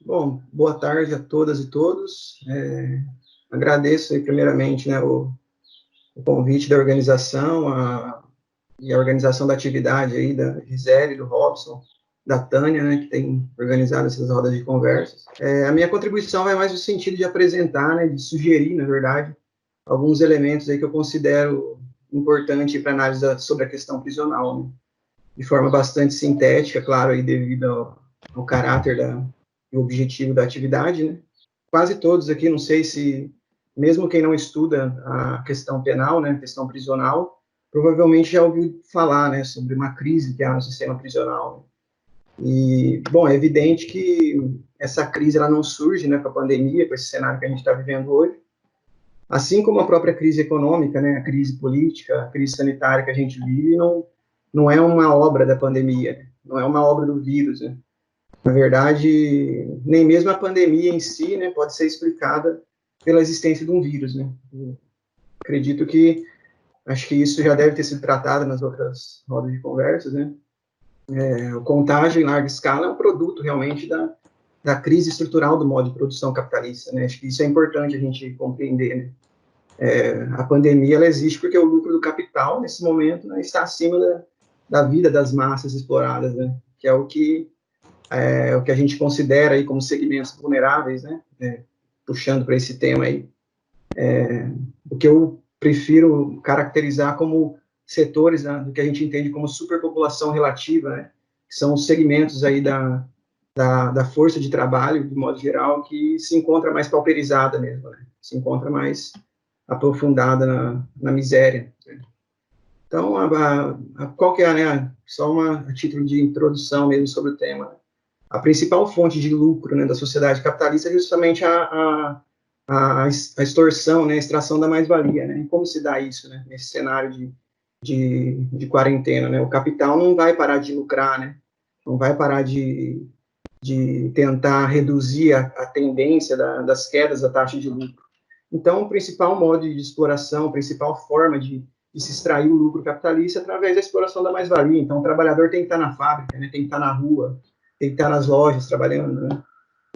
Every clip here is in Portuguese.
Bom, boa tarde a todas e todos. Agradeço aí, primeiramente, né, o convite da organização e a organização da atividade aí da Gisele, do Robson, da Tânia, né, que tem organizado essas rodas de conversas. A minha contribuição vai mais no sentido de apresentar, né, de sugerir, na verdade, alguns elementos aí que eu considero importante para análise sobre a questão prisional, né, de forma bastante sintética, claro, aí devido ao caráter e o objetivo da atividade, né. Quase todos aqui, não sei se, mesmo quem não estuda a questão penal, né, a questão prisional, provavelmente já ouviu falar, né, sobre uma crise que há no sistema prisional. E, bom, é evidente que essa crise ela não surge, né, com a pandemia, com esse cenário que a gente está vivendo hoje, assim como a própria crise econômica, né, a crise política, a crise sanitária que a gente vive, não é uma obra da pandemia, né, não é uma obra do vírus, né. Na verdade, nem mesmo a pandemia em si, né, pode ser explicada pela existência de um vírus, né. Eu acredito que, acho que isso já deve ter sido tratado nas outras rodas de conversas, né. O contágio em larga escala é um produto realmente da crise estrutural do modo de produção capitalista, né. Acho que isso é importante a gente compreender, né. A pandemia ela existe porque o lucro do capital nesse momento, né, está acima da vida das massas exploradas, né, que é o que a gente considera aí como segmentos vulneráveis, né, puxando para esse tema aí, o que eu prefiro caracterizar como setores, né, do que a gente entende como superpopulação relativa, né, que são os segmentos aí da força de trabalho, de modo geral, que se encontra mais pauperizada mesmo, né, se encontra mais aprofundada na miséria. Né. Então, qual que é, né, só a título de introdução mesmo sobre o tema, a principal fonte de lucro, né, da sociedade capitalista é justamente a extorsão, né, a extração da mais-valia, né, e como se dá isso, né, nesse cenário de quarentena, né, o capital não vai parar de lucrar, né, não vai parar de tentar reduzir a tendência das quedas da taxa de lucro. Então, o principal modo de exploração, a principal forma de se extrair o lucro capitalista é através da exploração da mais-valia. Então, o trabalhador tem que estar na fábrica, né, tem que estar na rua, tem que estar nas lojas trabalhando, né?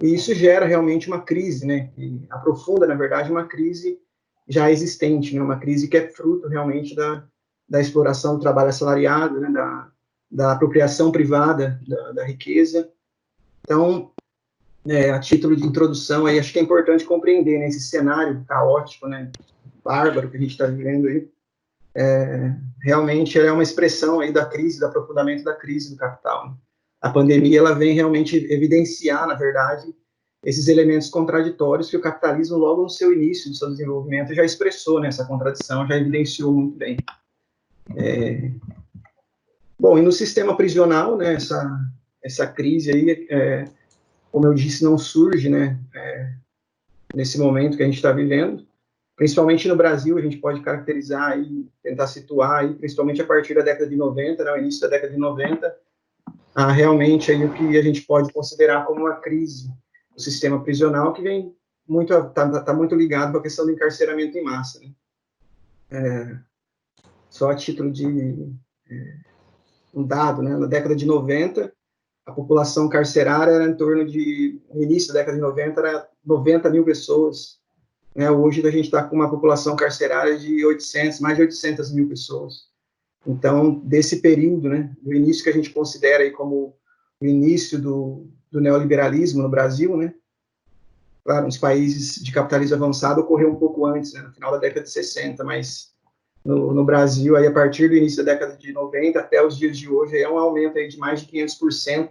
E isso gera realmente uma crise, né, que aprofunda, na verdade, uma crise já existente, né, uma crise que é fruto realmente da exploração do trabalho assalariado, né, da apropriação privada da riqueza. Então, a título de introdução, aí, acho que é importante compreender, né, esse cenário caótico, né, bárbaro que a gente está vivendo aí, realmente é uma expressão aí da crise, do aprofundamento da crise do capital. Né? A pandemia, ela vem realmente evidenciar, na verdade, esses elementos contraditórios que o capitalismo, logo no seu início, do seu desenvolvimento, já expressou, né, essa contradição, já evidenciou muito bem. Bom, e no sistema prisional, né, essa crise aí, como eu disse, não surge, né, nesse momento que a gente está vivendo, principalmente no Brasil, a gente pode caracterizar aí, tentar situar aí, principalmente a partir da década de 90, né, o início da década de 90, realmente aí o que a gente pode considerar como uma crise do sistema prisional, que vem muito, tá muito ligado com a questão do encarceramento em massa, né. Só a título de um dado, né, na década de 90, a população carcerária era em torno de, no início da década de 90, era 90 mil pessoas, né, hoje a gente está com uma população carcerária de mais de 800 mil pessoas. Então, desse período, né, do início que a gente considera aí como o início do neoliberalismo no Brasil, né, claro, nos países de capitalismo avançado ocorreu um pouco antes, né, no final da década de 60, mas no Brasil, aí, a partir do início da década de 90 até os dias de hoje, é um aumento aí de mais de 500%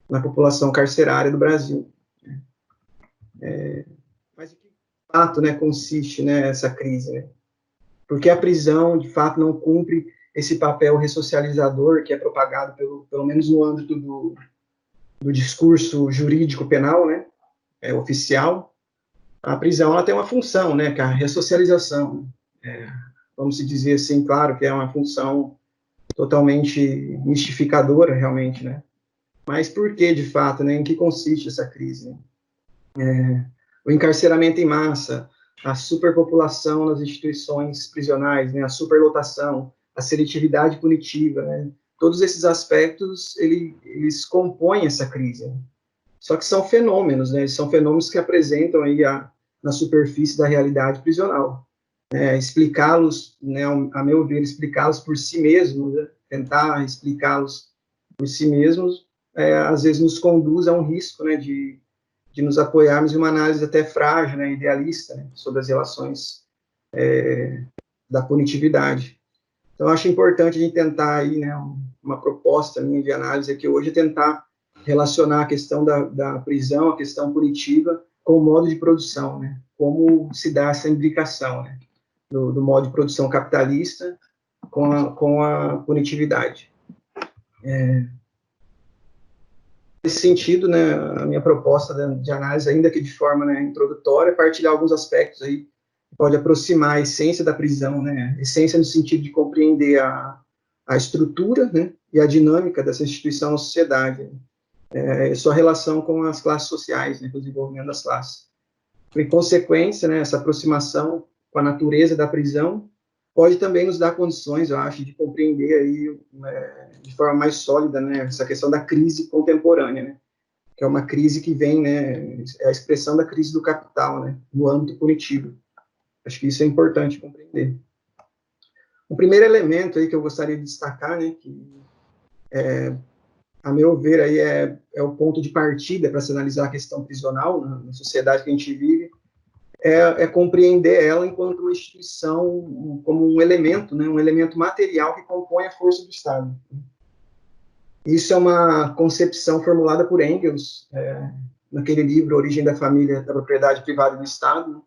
na população carcerária do Brasil. Mas em que fato, né, consiste, né, essa crise, né? Porque a prisão, de fato, não cumpre esse papel ressocializador que é propagado, pelo menos no âmbito do discurso jurídico penal, né, oficial. A prisão ela tem uma função, né, que é a ressocialização. Vamos dizer assim, claro que é uma função totalmente mistificadora, realmente, né? Mas por que, de fato, né, em que consiste essa crise? Né? O encarceramento em massa, a superpopulação nas instituições prisionais, né, a superlotação, a seletividade punitiva, né, todos esses aspectos, eles compõem essa crise. Né? Só que são fenômenos, né? São fenômenos que apresentam aí na superfície da realidade prisional. Explicá-los, né, a meu ver, explicá-los por si mesmos, né? Tentar explicá-los por si mesmos, às vezes nos conduz a um risco, né, de nos apoiarmos em uma análise até frágil, né, idealista, né, sobre as relações da punitividade. Então, eu acho importante a gente tentar aí, né, uma proposta minha de análise aqui hoje, é tentar relacionar a questão da prisão, a questão punitiva, com o modo de produção, né, como se dá essa imbricação, né, do modo de produção capitalista com a punitividade. Nesse sentido, né, a minha proposta de análise, ainda que de forma, né, introdutória, é partilhar alguns aspectos aí que pode aproximar a essência da prisão, né, essência no sentido de compreender a estrutura, né, e a dinâmica dessa instituição na sociedade, sua relação com as classes sociais, né, com o desenvolvimento das classes. Em consequência, né, essa aproximação com a natureza da prisão pode também nos dar condições, eu acho, de compreender aí, de forma mais sólida, né, essa questão da crise contemporânea, né, que é uma crise que vem, né, é a expressão da crise do capital, né, no âmbito punitivo. Acho que isso é importante compreender. O primeiro elemento aí que eu gostaria de destacar, né, que a meu ver aí é o ponto de partida para se analisar a questão prisional na sociedade que a gente vive, é compreender ela enquanto uma instituição, como um elemento, né, um elemento material que compõe a força do Estado. Isso é uma concepção formulada por Engels, naquele livro Origem da Família, da Propriedade Privada do Estado.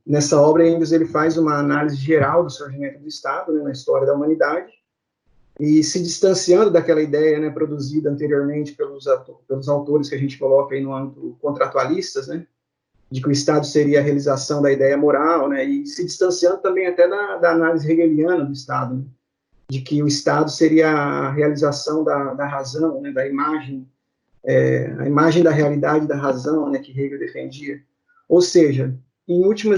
Nessa obra, Engels ele faz uma análise geral do surgimento do Estado, né, na história da humanidade, e se distanciando daquela ideia, né, produzida anteriormente pelos autores que a gente coloca aí no âmbito contratualistas, né, de que o Estado seria a realização da ideia moral, né, e se distanciando também até da análise hegeliana do Estado, né, de que o Estado seria a realização da razão, né, da imagem, a imagem da realidade da razão, né, que Hegel defendia. Ou seja, em última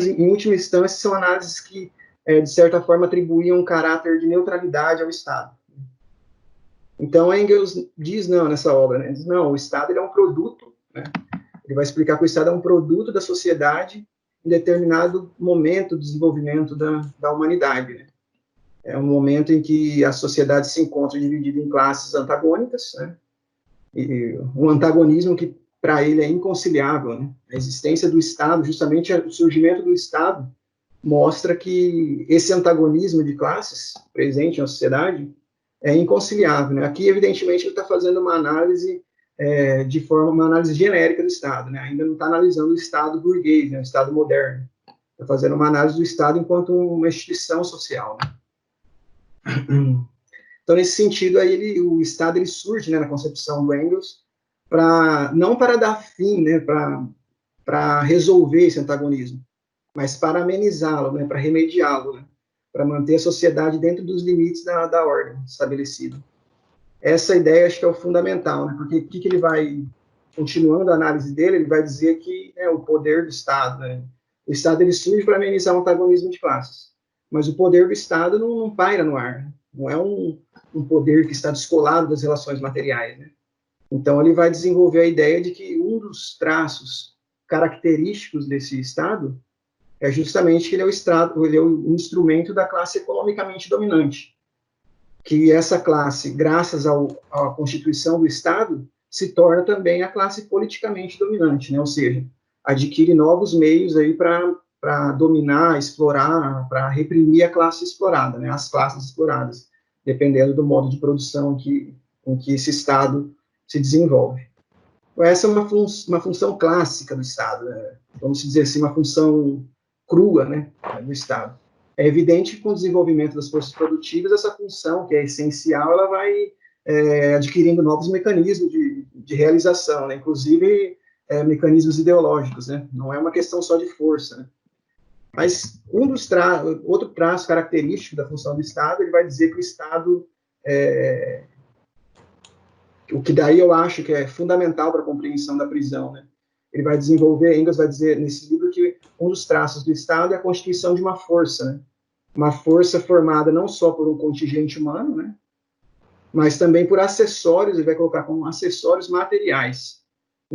instância, são análises que, de certa forma, atribuíam um caráter de neutralidade ao Estado. Então, Engels diz, não, nessa obra, né, diz, não, o Estado ele é um produto, né, ele vai explicar que o Estado é um produto da sociedade em determinado momento do desenvolvimento da humanidade. Né? É um momento em que a sociedade se encontra dividida em classes antagônicas, né? E um antagonismo que, para ele, é inconciliável. Né? A existência do Estado, justamente o surgimento do Estado, mostra que esse antagonismo de classes presente na sociedade é inconciliável. Né? Aqui, evidentemente, ele está fazendo uma análise uma análise genérica do Estado, né? Ainda não está analisando o Estado burguês, né? O Estado moderno. Está fazendo uma análise do Estado enquanto uma instituição social. Né? Então, nesse sentido, aí o Estado ele surge, né, na concepção do Engels, não para dar fim, né, para resolver esse antagonismo, mas para amenizá-lo, né, para remediá-lo, né, para manter a sociedade dentro dos limites da ordem estabelecida. Essa ideia acho que é o fundamental, né? Porque o que ele vai, continuando a análise dele, ele vai dizer que o poder do Estado, né? O Estado ele surge para amenizar o antagonismo de classes, mas o poder do Estado não paira no ar, né? Não é um poder que está descolado das relações materiais, né? Então ele vai desenvolver a ideia de que um dos traços característicos desse Estado é justamente que ele é o instrumento da classe economicamente dominante, que essa classe, graças à constituição do Estado, se torna também a classe politicamente dominante, né? Ou seja, adquire novos meios aí para dominar, explorar, para reprimir a classe explorada, né? As classes exploradas, dependendo do modo de produção com que esse Estado se desenvolve. Essa é uma função clássica do Estado, né? Vamos dizer assim, uma função crua, né, do Estado. É evidente que com o desenvolvimento das forças produtivas, essa função, que é essencial, ela vai adquirindo novos mecanismos de realização, né? Inclusive mecanismos ideológicos, né? Não é uma questão só de força, né? Mas outro traço característico da função do Estado, ele vai dizer que o Estado, o que daí eu acho que é fundamental para a compreensão da prisão, né? Ele vai desenvolver, Engels vai dizer nesse livro que um dos traços do Estado é a constituição de uma força, né? Uma força formada não só por um contingente humano, né? Mas também por acessórios, ele vai colocar como acessórios materiais,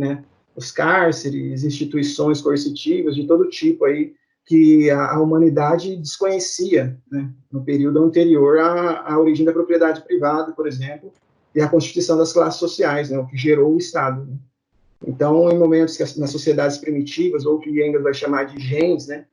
né, os cárceres, instituições coercitivas de todo tipo aí, que a humanidade desconhecia, né, no período anterior à origem da propriedade privada, por exemplo, e à constituição das classes sociais, né, o que gerou o Estado. Né. Então, em momentos que nas sociedades primitivas, ou que Engels vai chamar de gens, né,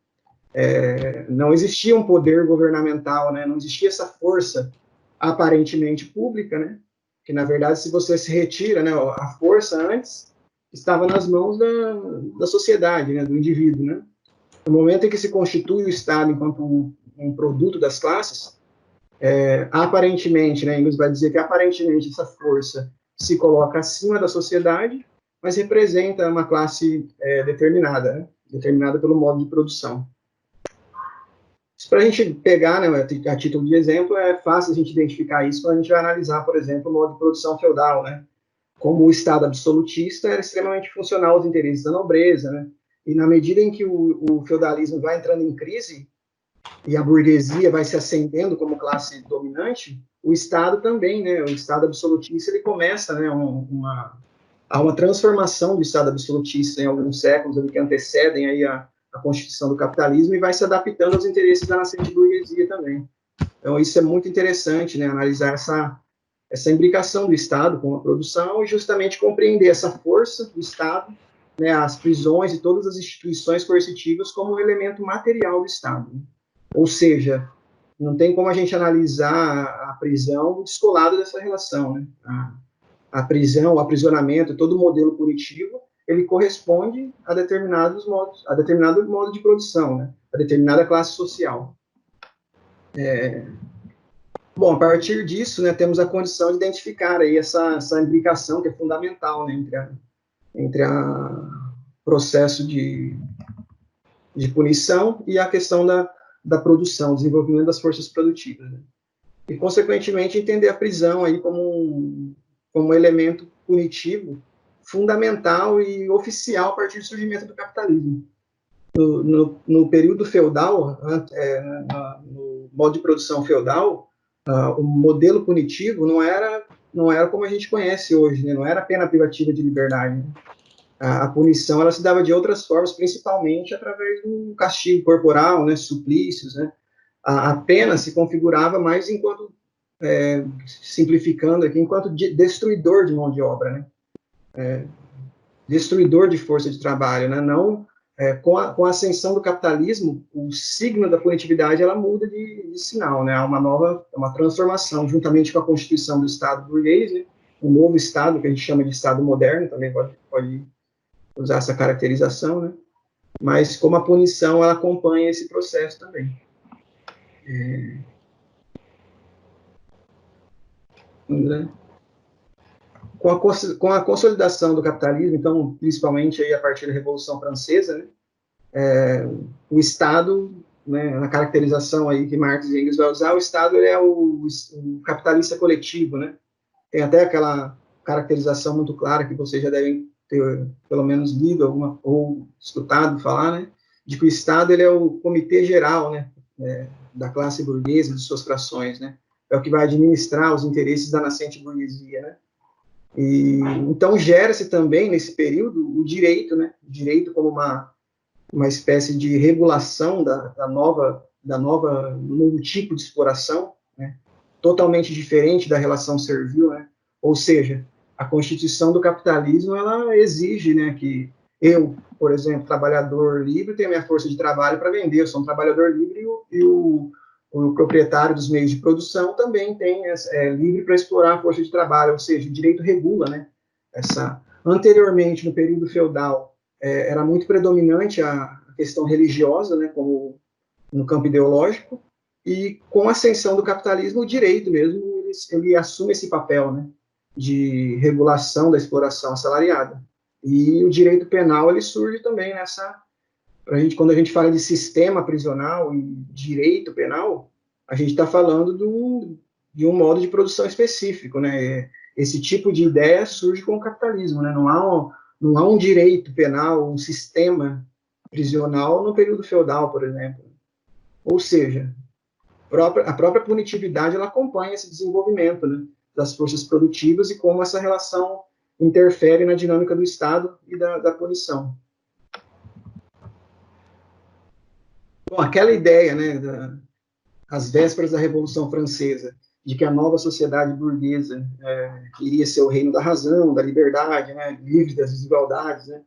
não existia um poder governamental, né, não existia essa força aparentemente pública, né, que na verdade, se você se retira, né, a força antes estava nas mãos da sociedade, né, do indivíduo, né. No momento em que se constitui o Estado enquanto um produto das classes, aparentemente, né, Engels vai dizer que aparentemente essa força se coloca acima da sociedade, mas representa uma classe determinada, né, determinada pelo modo de produção. Para a gente pegar, né, a título de exemplo, é fácil a gente identificar isso quando a gente vai analisar, por exemplo, o modo de produção feudal, né, como o Estado absolutista era extremamente funcional aos interesses da nobreza, né, e na medida em que o feudalismo vai entrando em crise e a burguesia vai se ascendendo como classe dominante, o Estado também, né, o Estado absolutista, ele começa, né, há uma transformação do Estado absolutista em alguns séculos ali, que antecedem aí a constituição do capitalismo e vai se adaptando aos interesses da nascente burguesia também. Então, isso é muito interessante, né, analisar essa imbricação do Estado com a produção e justamente compreender essa força do Estado, né, as prisões e todas as instituições coercitivas como um elemento material do Estado. Né? Ou seja, não tem como a gente analisar a prisão descolado dessa relação. Né? A prisão, o aprisionamento, todo o modelo punitivo, ele corresponde a determinados modos, a determinado modo de produção, né? A determinada classe social. Bom, a partir disso, né, temos a condição de identificar aí essa imbricação que é fundamental, né, entre a processo de punição e a questão da produção, desenvolvimento das forças produtivas. Né? E, consequentemente, entender a prisão aí como um elemento punitivo fundamental e oficial a partir do surgimento do capitalismo. No período feudal, no modo de produção feudal, o modelo punitivo não era como a gente conhece hoje, né? Não era pena privativa de liberdade. Né? A punição ela se dava de outras formas, principalmente através do castigo corporal, né? Suplícios. Né? A pena se configurava mais enquanto, simplificando aqui, enquanto destruidor de mão de obra, né? Destruidor de força de trabalho, né? Não com a ascensão do capitalismo, o signo da punitividade ela muda de sinal, né? Há uma transformação, juntamente com a constituição do Estado burguês, né? Um novo Estado, que a gente chama de Estado moderno, também pode usar essa caracterização, né? Mas como a punição, ela acompanha esse processo também. Né? Com a consolidação do capitalismo, então, principalmente aí a partir da Revolução Francesa, né? O Estado, né, na caracterização aí que Marx e Engels vai usar, o Estado ele é o capitalista coletivo, né? Tem até aquela caracterização muito clara que vocês já devem ter pelo menos lido ou escutado falar, né? De que o Estado ele é o comitê geral, né? Da classe burguesa, de suas frações, né? É o que vai administrar os interesses da nascente burguesia, né? E então gera-se também nesse período o direito, né? O direito como uma espécie de regulação da novo tipo de exploração, né? Totalmente diferente da relação servil, né? Ou seja, a constituição do capitalismo ela exige, né, que eu, por exemplo, trabalhador livre, tenha minha força de trabalho para vender, eu sou um trabalhador livre e o proprietário dos meios de produção também é livre para explorar a força de trabalho, ou seja, o direito regula, né? Anteriormente, no período feudal, era muito predominante a questão religiosa, né, como no campo ideológico, e com a ascensão do capitalismo, o direito mesmo, ele assume esse papel, né, de regulação da exploração assalariada. E o direito penal, ele surge também quando a gente fala de sistema prisional e direito penal, a gente está falando de um modo de produção específico, né, esse tipo de ideia surge com o capitalismo, né, não há um direito penal, um sistema prisional no período feudal, por exemplo. Ou seja, a própria punitividade ela acompanha esse desenvolvimento, né, das forças produtivas e como essa relação interfere na dinâmica do Estado e da punição. Bom, aquela ideia, né, às vésperas da Revolução Francesa, de que a nova sociedade burguesa iria ser o reino da razão, da liberdade, né, livre das desigualdades, né,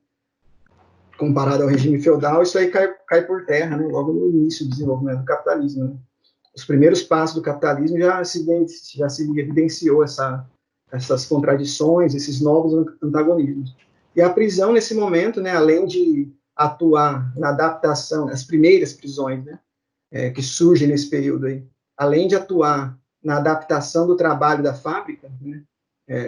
comparado ao regime feudal, isso aí cai por terra, né, logo no início do desenvolvimento do capitalismo. Né. Os primeiros passos do capitalismo já se evidenciou essas contradições, esses novos antagonismos. E a prisão, nesse momento, né, além de atuar na adaptação, as primeiras prisões, né, que surgem nesse período aí, além de atuar na adaptação do trabalho da fábrica, né,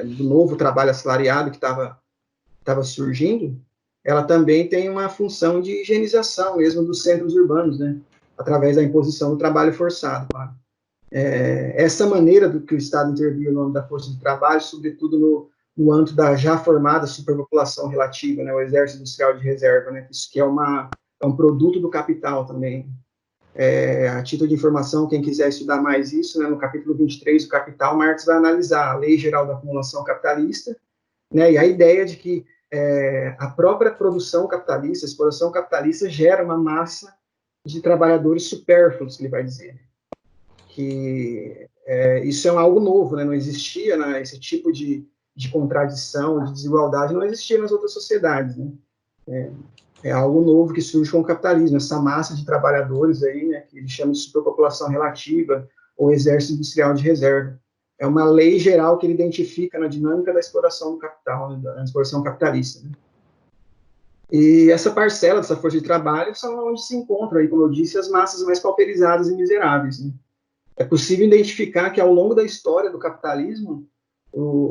do novo trabalho assalariado que estava surgindo, ela também tem uma função de higienização mesmo dos centros urbanos, né, através da imposição do trabalho forçado, claro. Essa maneira do que o Estado intervia no âmbito da força de trabalho, sobretudo no âmbito da já formada superpopulação relativa, né, o exército industrial de reserva, né, isso que é um produto do capital também. A título de informação, quem quiser estudar mais isso, né, no capítulo 23 do Capital, Marx vai analisar a Lei Geral da Acumulação Capitalista, né, e a ideia de que a própria produção capitalista, a exploração capitalista, gera uma massa de trabalhadores supérfluos, que ele vai dizer. Que isso é algo novo, né, não existia, né, esse tipo de contradição, de desigualdade, não existia nas outras sociedades, né. É algo novo que surge com o capitalismo, essa massa de trabalhadores aí, né, que ele chama de superpopulação relativa, ou exército industrial de reserva. É uma lei geral que ele identifica na dinâmica da exploração do capital, né, da exploração capitalista. Né. E essa parcela dessa força de trabalho são onde se encontram, aí, como eu disse, as massas mais pauperizadas e miseráveis. Né. É possível identificar que, ao longo da história do capitalismo,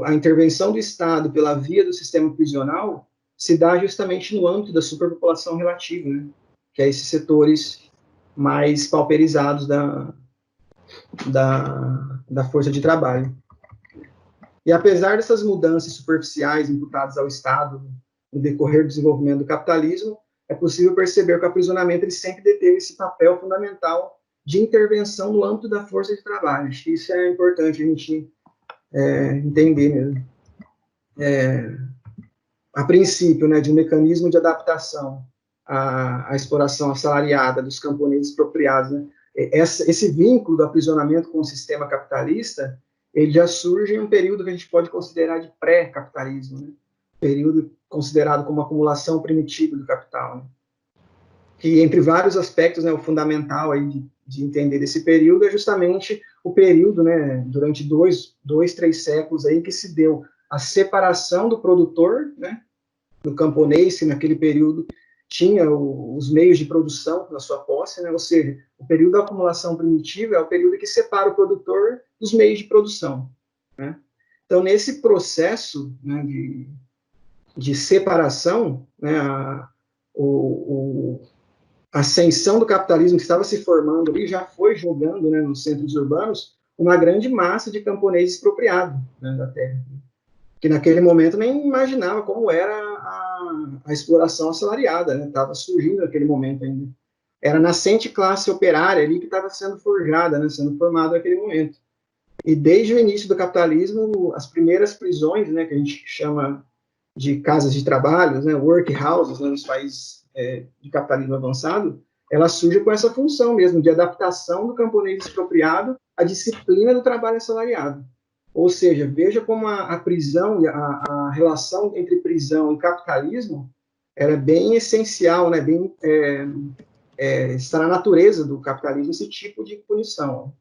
a intervenção do Estado pela via do sistema prisional se dá justamente no âmbito da superpopulação relativa, né? Que é esses setores mais pauperizados da força de trabalho. E apesar dessas mudanças superficiais imputadas ao Estado no decorrer do desenvolvimento do capitalismo, é possível perceber que o aprisionamento ele sempre deteve esse papel fundamental de intervenção no âmbito da força de trabalho. Acho que isso é importante a gente entender mesmo. A princípio, né, de um mecanismo de adaptação à exploração assalariada dos camponeses expropriados, né, esse vínculo do aprisionamento com o sistema capitalista, ele já surge em um período que a gente pode considerar de pré-capitalismo, né, período considerado como acumulação primitiva do capital, né, que entre vários aspectos, né, o fundamental aí de entender desse período é justamente o período, né, durante dois, 3 séculos aí que se deu a separação do produtor, né, do camponês, que naquele período tinha os meios de produção na sua posse, né, ou seja, o período da acumulação primitiva é o período que separa o produtor dos meios de produção. Né. Então, nesse processo, né, de separação, né, a ascensão do capitalismo que estava se formando ali já foi jogando, né, nos centros urbanos uma grande massa de camponeses expropriados, né, da terra, que naquele momento nem imaginava como era a exploração assalariada, né, estava surgindo naquele momento ainda. Era a nascente classe operária ali que estava sendo forjada, né, sendo formada naquele momento. E desde o início do capitalismo, as primeiras prisões, né, que a gente chama de casas de trabalho, né, workhouses, né, nos países de capitalismo avançado, ela surge com essa função mesmo de adaptação do camponês expropriado à disciplina do trabalho assalariado. Ou seja, veja como a prisão, a relação entre prisão e capitalismo, ela é bem essencial, né, bem, está na natureza do capitalismo esse tipo de punição.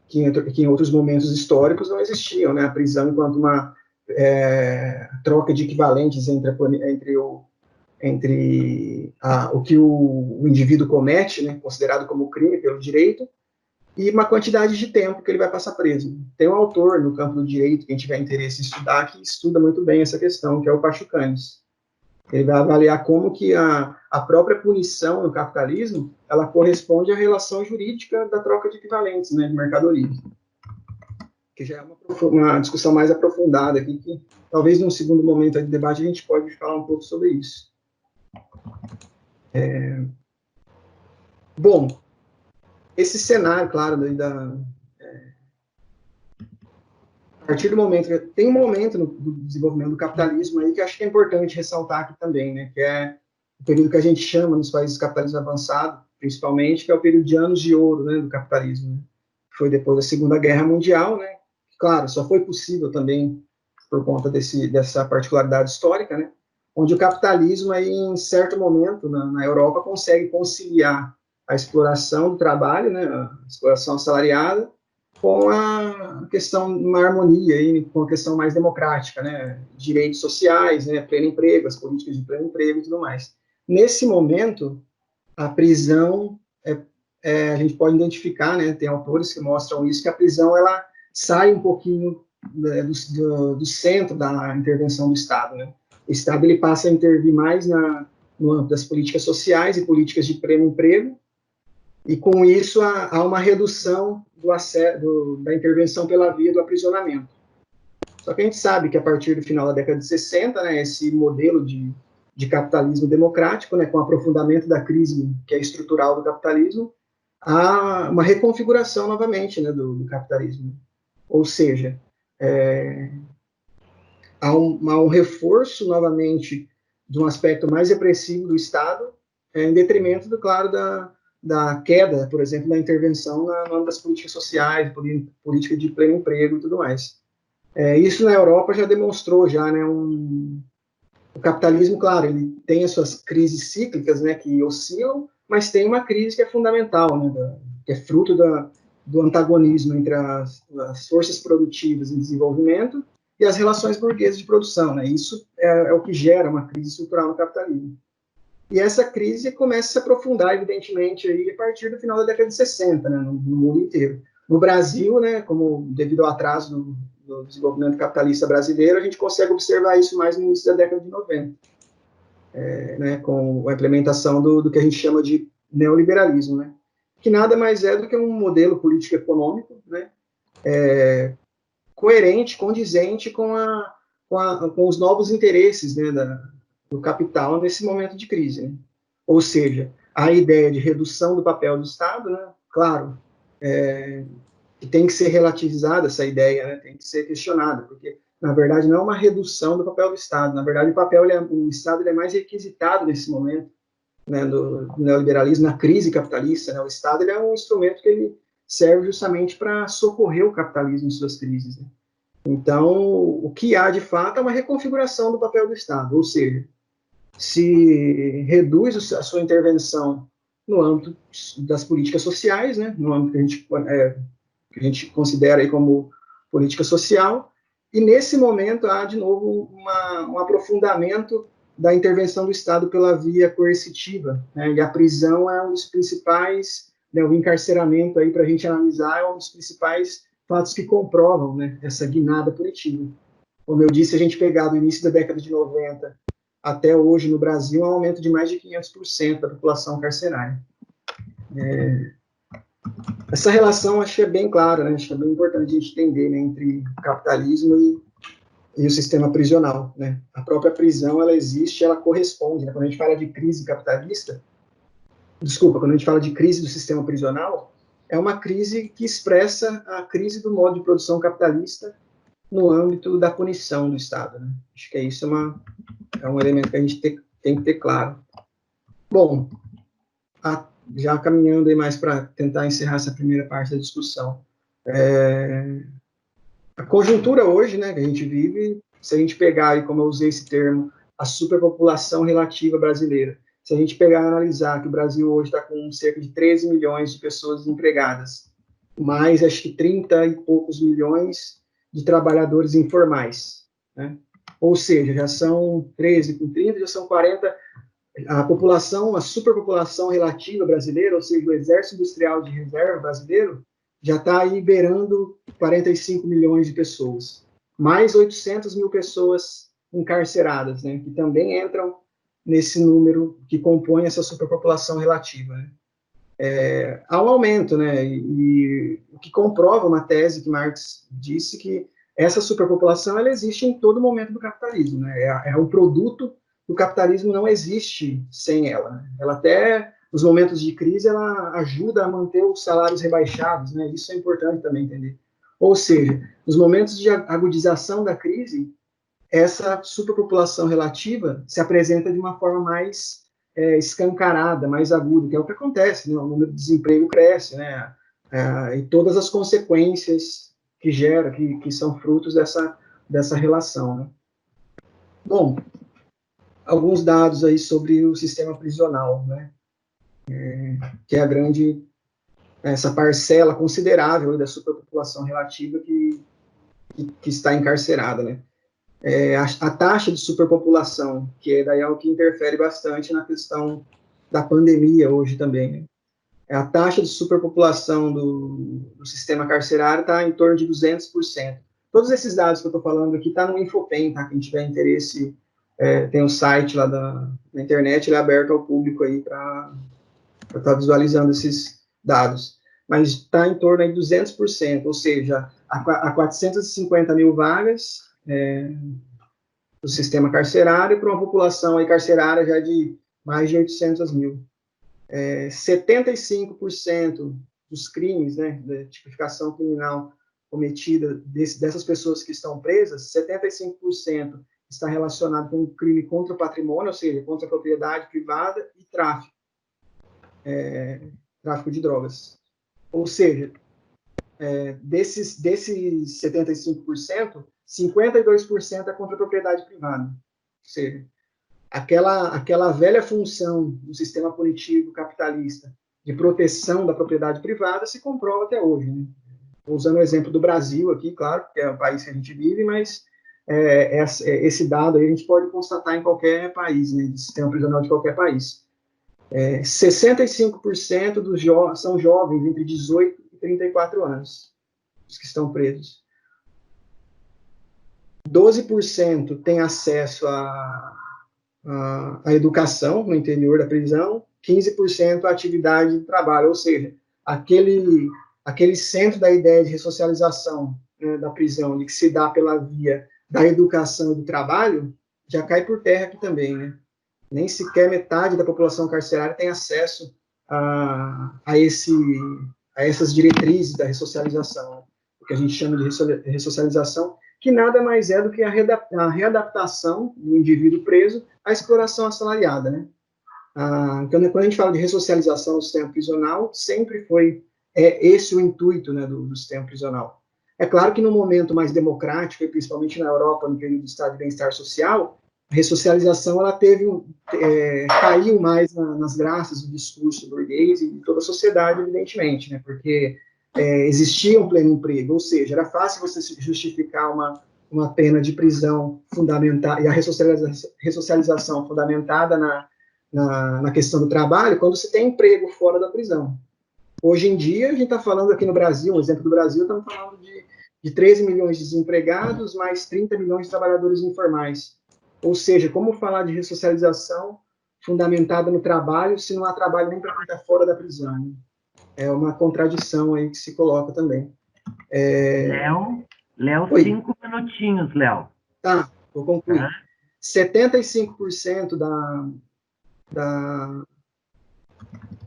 Que em outros momentos históricos não existiam, né, a prisão enquanto uma troca de equivalentes entre o que o indivíduo comete, né, considerado como crime pelo direito, e uma quantidade de tempo que ele vai passar preso. Tem um autor no campo do direito, quem tiver interesse em estudar, que estuda muito bem essa questão, que é o Pachucanes. Ele vai avaliar como que a própria punição no capitalismo, ela corresponde à relação jurídica da troca de equivalentes, né, de mercadorias. Que já é uma discussão mais aprofundada aqui, que talvez num segundo momento de debate a gente pode falar um pouco sobre isso. Bom, esse cenário, claro, a partir do momento, tem um momento do desenvolvimento do capitalismo aí que acho que é importante ressaltar aqui também, né, que é o período que a gente chama nos países capitalismo avançado, principalmente, que é o período de anos de ouro, né, do capitalismo, né, que foi depois da Segunda Guerra Mundial, né, claro, só foi possível também por conta dessa particularidade histórica, né, onde o capitalismo aí em certo momento na Europa consegue conciliar a exploração do trabalho, né, a exploração assalariada, com a questão, uma harmonia aí, com a questão mais democrática, né, direitos sociais, né, pleno emprego, as políticas de pleno emprego e tudo mais. Nesse momento, a prisão, a gente pode identificar, né, tem autores que mostram isso, que a prisão, ela sai um pouquinho do centro da intervenção do Estado, né. O Estado, ele passa a intervir mais no âmbito das políticas sociais e políticas de pleno emprego, e com isso há uma redução da intervenção pela via do aprisionamento. Só que a gente sabe que a partir do final da década de 60, né, esse modelo de capitalismo democrático, né, com o aprofundamento da crise que é estrutural do capitalismo, há uma reconfiguração novamente, né, do capitalismo. Ou seja, há um reforço novamente de um aspecto mais repressivo do Estado, em detrimento, claro, da queda, por exemplo, da intervenção no âmbito das políticas sociais, política de pleno emprego e tudo mais. Isso na Europa já demonstrou, né, o capitalismo, claro, ele tem as suas crises cíclicas, né, que oscilam, mas tem uma crise que é fundamental, né, que é fruto do antagonismo entre as forças produtivas em desenvolvimento e as relações burguesas de produção, né. Isso é o que gera uma crise estrutural no capitalismo. E essa crise começa a se aprofundar, evidentemente, aí, a partir do final da década de 60, né, no mundo inteiro. No Brasil, né, como devido ao atraso do desenvolvimento capitalista brasileiro, a gente consegue observar isso mais no início da década de 90, né, com a implementação do que a gente chama de neoliberalismo, né, que nada mais é do que um modelo político-econômico, né, coerente, condizente com os novos interesses, né, do capital nesse momento de crise, né? Ou seja, a ideia de redução do papel do Estado, né? Claro, que tem que ser relativizada essa ideia, né? Tem que ser questionada, porque na verdade não é uma redução do papel do Estado, na verdade o Estado é mais requisitado nesse momento, né, do neoliberalismo, na crise capitalista, né? O Estado é um instrumento que ele serve justamente para socorrer o capitalismo em suas crises, né? Então, o que há de fato é uma reconfiguração do papel do Estado, ou seja, se reduz a sua intervenção no âmbito das políticas sociais, né, no âmbito que a gente considera aí como política social, e nesse momento há de novo um aprofundamento da intervenção do Estado pela via coercitiva, né, e a prisão é um dos principais, né, o encarceramento aí para a gente analisar é um dos principais fatos que comprovam, né, essa guinada punitiva. Como eu disse, a gente pegar do início da década de 90 até hoje no Brasil, há um aumento de mais de 500% da população carcerária. Essa relação acho que é bem clara, né? Acho que é bem importante a gente entender, né, entre o capitalismo e o sistema prisional, né? A própria prisão, ela existe, ela corresponde, né? Quando a gente fala de crise capitalista, quando a gente fala de crise do sistema prisional, é uma crise que expressa a crise do modo de produção capitalista no âmbito da punição do Estado, né? Acho que isso é um elemento que a gente tem que ter claro. Bom, já caminhando aí mais para tentar encerrar essa primeira parte da discussão. A conjuntura hoje, né, que a gente vive, se a gente pegar, e como eu usei esse termo, a superpopulação relativa brasileira, se a gente pegar e analisar que o Brasil hoje está com cerca de 13 milhões de pessoas desempregadas, mais acho que 30 e poucos milhões de trabalhadores informais, né? Ou seja, já são 13 com 30, já são 40, a população, a superpopulação relativa brasileira, ou seja, o exército industrial de reserva brasileiro, já está aí beirando 45 milhões de pessoas, mais 800 mil pessoas encarceradas, né, que também entram nesse número que compõe essa superpopulação relativa, né. Há um aumento, né, e o que comprova uma tese que Marx disse que essa superpopulação ela existe em todo momento do capitalismo, né, é um produto. O capitalismo não existe sem ela, né? Ela até, nos momentos de crise, ela ajuda a manter os salários rebaixados, né? Isso é importante também entender. Ou seja, nos momentos de agudização da crise, essa superpopulação relativa se apresenta de uma forma mais escancarada, mais aguda, que é o que acontece, né? O número de desemprego cresce, né? E todas as consequências que gera, que são frutos dessa relação, né? Bom, alguns dados aí sobre o sistema prisional, né? Que é essa parcela considerável da superpopulação relativa que está encarcerada, né? A taxa de superpopulação, que é daí algo que interfere bastante na questão da pandemia hoje também, né? A taxa de superpopulação do sistema carcerário está em torno de 200%. Todos esses dados que eu estou falando aqui estão no Infopen, tá? Quem tiver interesse, tem um site lá na internet, ele é aberto ao público aí para estar visualizando esses dados. Mas está em torno de 200%, ou seja, a 450 mil vagas do sistema carcerário para uma população aí carcerária já de mais de 800 mil. 75% dos crimes, né, da tipificação criminal cometida dessas pessoas que estão presas, 75% está relacionado com um crime contra o patrimônio, ou seja, contra a propriedade privada e tráfico de drogas. Ou seja, desses 75%, 52% é contra a propriedade privada. Ou seja, aquela velha função do sistema punitivo capitalista de proteção da propriedade privada se comprova até hoje, né? Usando o exemplo do Brasil aqui, claro, que é o país que a gente vive, mas esse dado aí a gente pode constatar em qualquer país, né, de sistema prisional de qualquer país. 65% são jovens entre 18 e 34 anos, os que estão presos. 12% têm acesso à educação no interior da prisão, 15% à atividade de trabalho, ou seja, aquele centro da ideia de ressocialização, né, da prisão, de que se dá pela via da educação e do trabalho, já cai por terra aqui também, né? Nem sequer metade da população carcerária tem acesso a essas diretrizes da ressocialização, o que a gente chama de ressocialização, que nada mais é do que a readaptação do indivíduo preso à exploração assalariada, né? Então, quando a gente fala de ressocialização do sistema prisional, sempre foi esse o intuito, né, do sistema prisional. É claro que no momento mais democrático, e principalmente na Europa, no período do estado de bem-estar social, a ressocialização ela caiu mais nas graças do discurso burguês e de toda a sociedade, evidentemente, né, porque existia um pleno emprego, ou seja, era fácil você justificar uma pena de prisão fundamentada, e a ressocialização fundamentada na questão do trabalho, quando você tem emprego fora da prisão. Hoje em dia, a gente está falando aqui no Brasil, um exemplo do Brasil, estamos falando de 13 milhões de desempregados, mais 30 milhões de trabalhadores informais. Ou seja, como falar de ressocialização fundamentada no trabalho, se não há trabalho nem para quem está fora da prisão, né? É uma contradição aí que se coloca também. Léo, 5 minutinhos, Léo. Tá, vou concluir. 75%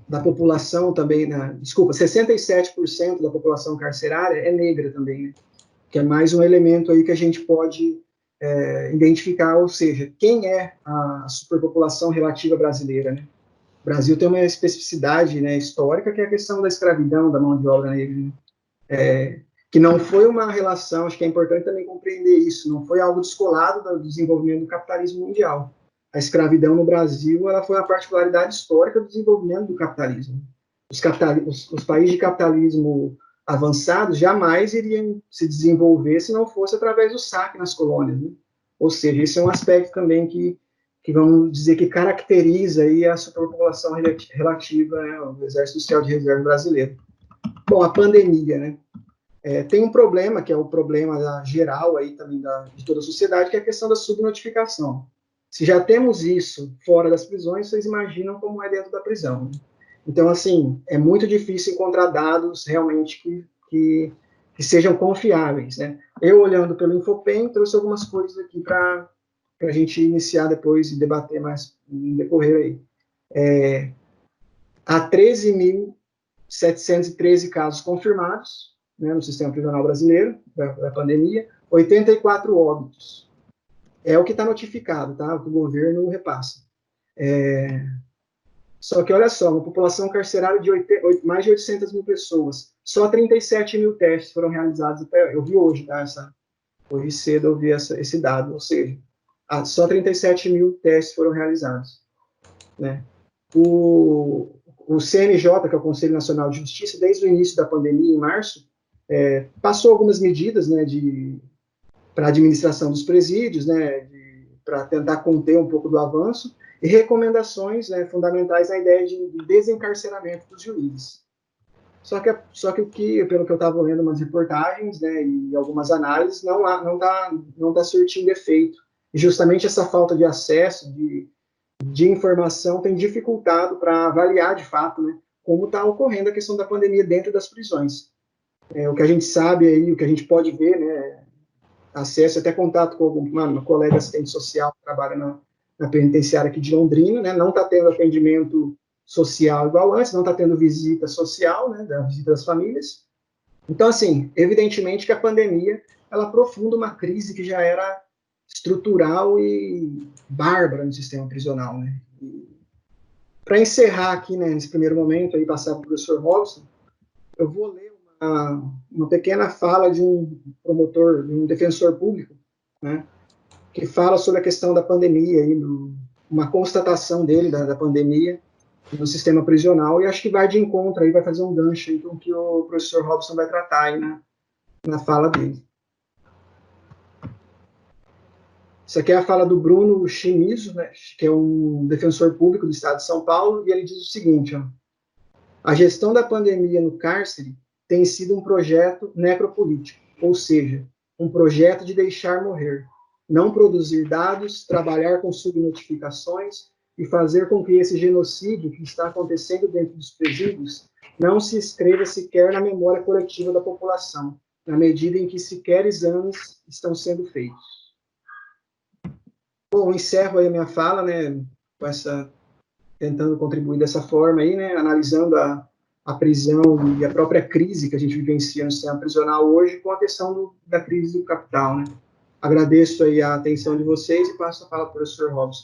da população também, desculpa, 67% da população carcerária é negra também, né? Que é mais um elemento aí que a gente pode identificar, ou seja, quem é a superpopulação relativa brasileira, né? O Brasil tem uma especificidade, né, histórica, que é a questão da escravidão, da mão de obra negra, né? Que não foi uma relação, acho que é importante também compreender isso, não foi algo descolado do desenvolvimento do capitalismo mundial. A escravidão no Brasil, ela foi uma particularidade histórica do desenvolvimento do capitalismo. Os países de capitalismo avançados jamais iriam se desenvolver se não fosse através do saque nas colônias, né? Ou seja, esse é um aspecto também que vamos dizer que caracteriza aí a superpopulação relativa, né, ao Exército Social de Reserva brasileiro. Bom, a pandemia, né? Tem um problema, que é o problema geral aí também de toda a sociedade, que é a questão da subnotificação. Se já temos isso fora das prisões, vocês imaginam como é dentro da prisão, né? Então, assim, é muito difícil encontrar dados realmente que sejam confiáveis, né? Eu, olhando pelo Infopen, trouxe algumas coisas aqui para a gente iniciar depois e debater mais no decorrer aí. Há 13.713 casos confirmados, né, no sistema prisional brasileiro, da pandemia, 84 óbitos. É o que está notificado, tá? O que o governo repassa. Só que, olha só, uma população carcerária de mais de 800 mil pessoas, só 37 mil testes foram realizados, eu vi hoje, tá? Hoje cedo eu vi esse dado, ou seja, só 37 mil testes foram realizados, né? O CNJ, que é o Conselho Nacional de Justiça, desde o início da pandemia, em março, passou algumas medidas, né, para a administração dos presídios, né, para tentar conter um pouco do avanço, e recomendações, né, fundamentais na ideia de desencarceramento dos juízes. Só que o que, pelo que eu estava lendo umas reportagens, né, e algumas análises, não tá surtindo efeito. E justamente essa falta de acesso, de informação, tem dificultado para avaliar, de fato, né, como está ocorrendo a questão da pandemia dentro das prisões. O que a gente sabe aí, o que a gente pode ver, né, acesso, até contato com uma colega assistente social que trabalha na penitenciária aqui de Londrina, né, não está tendo atendimento social igual antes, não está tendo visita social, né, da visita das famílias. Então, assim, evidentemente que a pandemia, ela aprofunda uma crise que já era estrutural e bárbara no sistema prisional, né. Para encerrar aqui, né, nesse primeiro momento, aí passar para o professor Robson, eu vou ler uma pequena fala de um promotor, de um defensor público, né, que fala sobre a questão da pandemia, aí, uma constatação dele da pandemia no sistema prisional, e acho que vai de encontro, aí vai fazer um gancho aí com o que o professor Robson vai tratar aí na fala dele. Isso aqui é a fala do Bruno Chimizo, né, que é um defensor público do estado de São Paulo, e ele diz o seguinte, ó: a gestão da pandemia no cárcere tem sido um projeto necropolítico, ou seja, um projeto de deixar morrer, não produzir dados, trabalhar com subnotificações e fazer com que esse genocídio que está acontecendo dentro dos presídios não se escreva sequer na memória coletiva da população, na medida em que sequer exames estão sendo feitos. Bom, encerro aí a minha fala, né, com tentando contribuir dessa forma aí, né, analisando a prisão e a própria crise que a gente vivencia no sistema prisional hoje com a questão da crise do capital, né. Agradeço aí a atenção de vocês e passo a fala para o professor Robson.